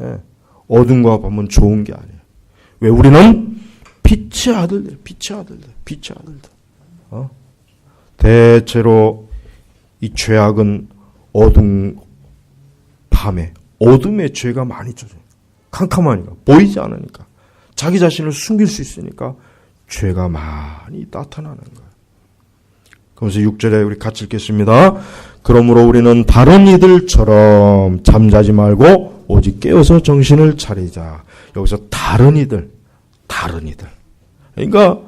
Speaker 1: 예. 어둠과 밤은 좋은 게 아니에요. 왜? 우리는 빛의 아들들. 대체로 이 죄악은 밤에, 어둠에 죄가 많이 져요. 캄캄하니까, 보이지 않으니까, 자기 자신을 숨길 수 있으니까 죄가 많이 나타나는 거예요. 그래서 6절에 우리 같이 읽겠습니다. 그러므로 우리는 다른 이들처럼 잠자지 말고 오직 깨어서 정신을 차리자. 여기서 다른 이들. 그러니까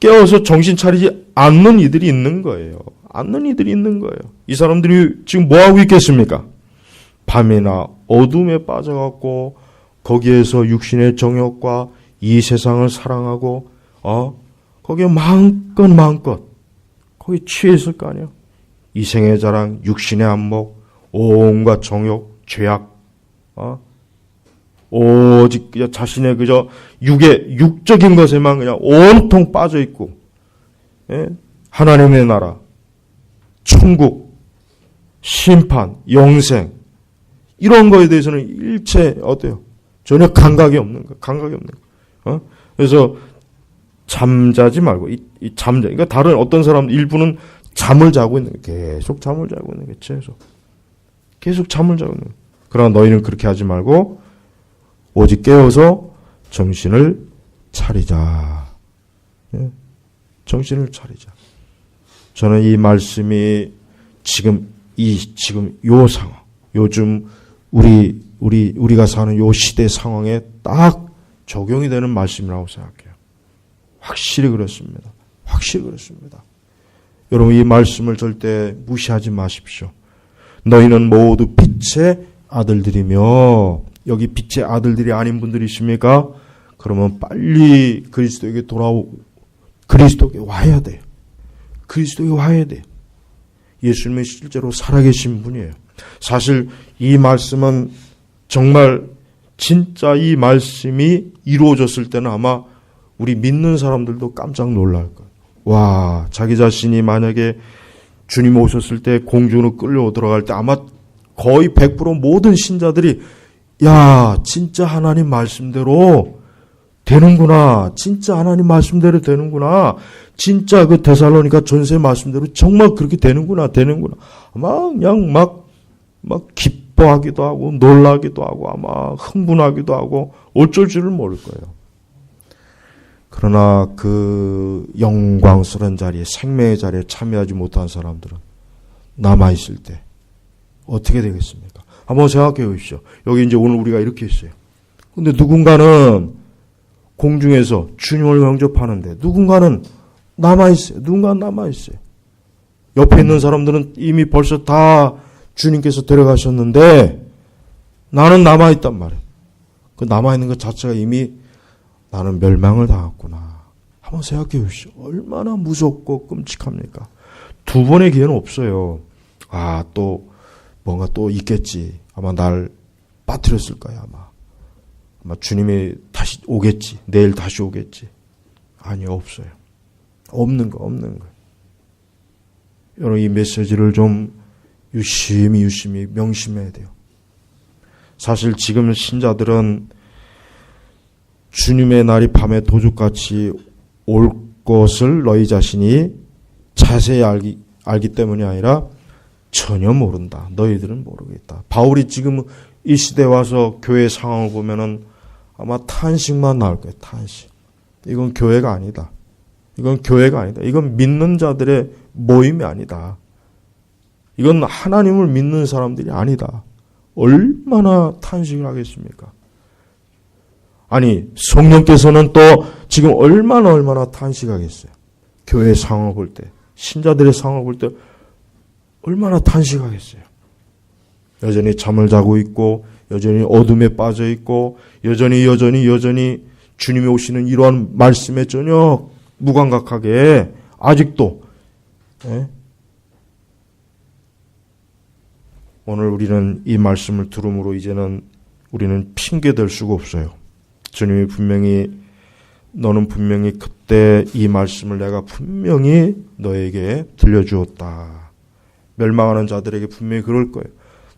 Speaker 1: 깨어서 정신 차리지 않는 이들이 있는 거예요. 이 사람들이 지금 뭐 하고 있겠습니까? 밤이나 어둠에 빠져갖고 거기에서 육신의 정욕과 이 세상을 사랑하고 거기에 마음껏 거기 취해 있을 거 아니에요. 이생의 자랑, 육신의 안목, 온갖 정욕, 죄악, 오직 그저 자신의 그저 육적인 것에만 그냥 온통 빠져 있고, 예? 하나님의 나라, 천국, 심판, 영생 이런 거에 대해서는 일체 어때요? 전혀 감각이 없는 거. 그래서 잠자지 말고 그러니까 다른 어떤 사람 일부는 잠을 자고 있는 거예요. 계속 잠을 자고 있는 거예요. 계속 잠을 자고 있는 거예요. 그러나 너희는 그렇게 하지 말고 오직 깨어서 정신을 차리자. 예? 정신을 차리자. 저는 이 말씀이 지금 요 상황, 요즘 우리가 사는 요 시대 상황에 딱 적용이 되는 말씀이라고 생각해요. 확실히 그렇습니다. 여러분, 이 말씀을 절대 무시하지 마십시오. 너희는 모두 빛의 아들들이며, 여기 빛의 아들들이 아닌 분들이십니까? 그러면 빨리 그리스도에게 와야 돼요. 예수님은 실제로 살아계신 분이에요. 사실 이 말씀은 정말 진짜 이 말씀이 이루어졌을 때는 아마 우리 믿는 사람들도 깜짝 놀랄 거예요. 와, 자기 자신이 만약에 주님 오셨을 때 공중으로 끌려 들어갈 때 아마 거의 100% 모든 신자들이 야, 진짜 하나님 말씀대로 되는구나. 진짜 하나님 말씀대로 되는구나. 진짜 그 데살로니가 전서의 말씀대로 정말 그렇게 되는구나. 아마 그냥 막 기뻐하기도 하고 놀라기도 하고 아마 흥분하기도 하고 어쩔 줄을 모를 거예요. 그러나 그 영광스러운 자리에, 생명의 자리에 참여하지 못한 사람들은 남아있을 때 어떻게 되겠습니까? 한번 생각해 보십시오. 여기 이제 오늘 우리가 이렇게 있어요. 근데 누군가는 공중에서 주님을 영접하는데 누군가는 남아있어요. 옆에 있는 사람들은 이미 벌써 다 주님께서 데려가셨는데 나는 남아있단 말이에요. 그 남아있는 것 자체가 이미 나는 멸망을 당했구나. 한번 생각해 보시죠. 얼마나 무섭고 끔찍합니까? 두 번의 기회는 없어요. 또 뭔가 또 있겠지. 아마 날 빠뜨렸을 거야. 아마 주님이 다시 오겠지. 내일 다시 오겠지. 아니요, 없어요. 없는 거. 여러분, 이 메시지를 좀 유심히 명심해야 돼요. 사실 지금 신자들은 주님의 날이 밤에 도둑같이 올 것을 너희 자신이 자세히 알기 때문이 아니라 전혀 모른다. 너희들은 모르겠다. 바울이 지금 이 시대에 와서 교회 상황을 보면은 아마 탄식만 나올 거예요. 탄식. 이건 교회가 아니다. 이건 믿는 자들의 모임이 아니다. 이건 하나님을 믿는 사람들이 아니다. 얼마나 탄식을 하겠습니까? 아니, 성령께서는 또 지금 얼마나 탄식하겠어요. 교회 상황을 볼 때, 신자들의 상황을 볼 때 얼마나 탄식하겠어요. 여전히 잠을 자고 있고, 여전히 어둠에 빠져 있고, 여전히 주님이 오시는 이러한 말씀에 전혀 무감각하게 아직도 오늘 우리는 이 말씀을 들음으로 이제는 우리는 핑계댈 수가 없어요. 주님이 너는 분명히 그때 이 말씀을 내가 분명히 너에게 들려주었다. 멸망하는 자들에게 분명히 그럴 거예요.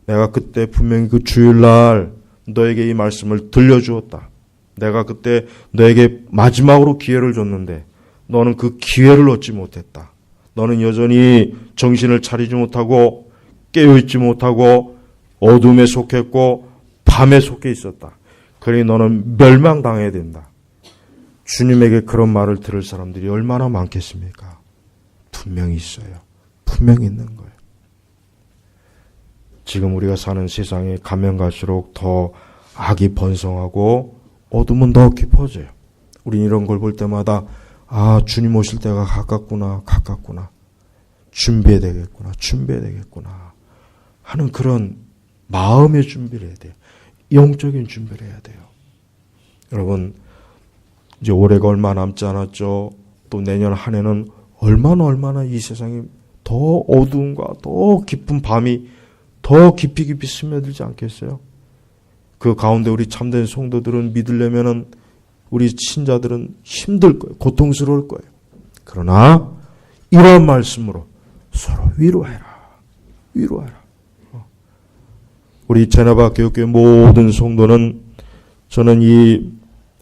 Speaker 1: 내가 그때 분명히 그 주일날 너에게 이 말씀을 들려주었다. 내가 그때 너에게 마지막으로 기회를 줬는데 너는 그 기회를 얻지 못했다. 너는 여전히 정신을 차리지 못하고 깨어있지 못하고 어둠에 속했고 밤에 속해 있었다. 그러니 너는 멸망당해야 된다. 주님에게 그런 말을 들을 사람들이 얼마나 많겠습니까? 분명히 있어요. 분명히 있는 거예요. 지금 우리가 사는 세상에 가면 갈수록 더 악이 번성하고 어둠은 더 깊어져요. 우린 이런 걸 볼 때마다 주님 오실 때가 가깝구나. 준비해야 되겠구나 하는 그런 마음의 준비를 해야 돼요. 영적인 준비를 해야 돼요. 여러분, 이제 올해가 얼마 남지 않았죠. 또 내년 한 해는 얼마나 이 세상이 더 어두움과 더 깊은 밤이 더 깊이 스며들지 않겠어요? 그 가운데 우리 참된 성도들은 믿으려면은 우리 신자들은 힘들 거예요. 고통스러울 거예요. 그러나 이런 말씀으로 서로 위로해라. 우리 제나바 교육교회 모든 성도는 저는 이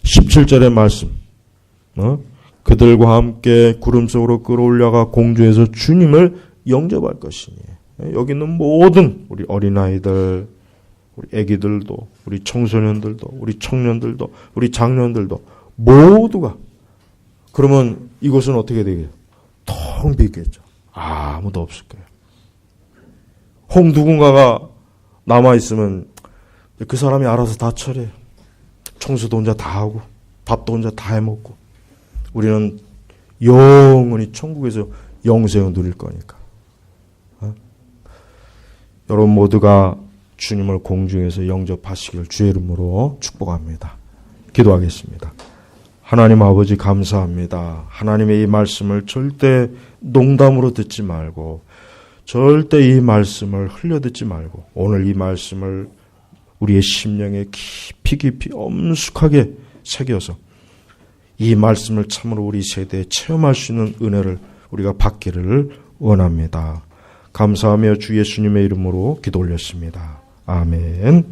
Speaker 1: 17절의 말씀 그들과 함께 구름 속으로 끌어올려가 공중에서 주님을 영접할 것이니 여기 있는 모든 우리 어린아이들, 우리 애기들도, 우리 청소년들도, 우리 청년들도, 우리 장년들도 모두가 그러면 이곳은 어떻게 되겠어요? 텅 비겠죠. 아무도 없을 거예요. 누군가가 남아있으면 그 사람이 알아서 다 처리해요. 청소도 혼자 다 하고 밥도 혼자 다 해먹고 우리는 영원히 천국에서 영생을 누릴 거니까. 여러분 모두가 주님을 공중에서 영접하시길 주의 이름으로 축복합니다. 기도하겠습니다. 하나님 아버지 감사합니다. 하나님의 이 말씀을 절대 농담으로 듣지 말고 절대 이 말씀을 흘려듣지 말고 오늘 이 말씀을 우리의 심령에 깊이 엄숙하게 새겨서 이 말씀을 참으로 우리 세대에 체험할 수 있는 은혜를 우리가 받기를 원합니다. 감사하며 주 예수님의 이름으로 기도 올렸습니다. 아멘.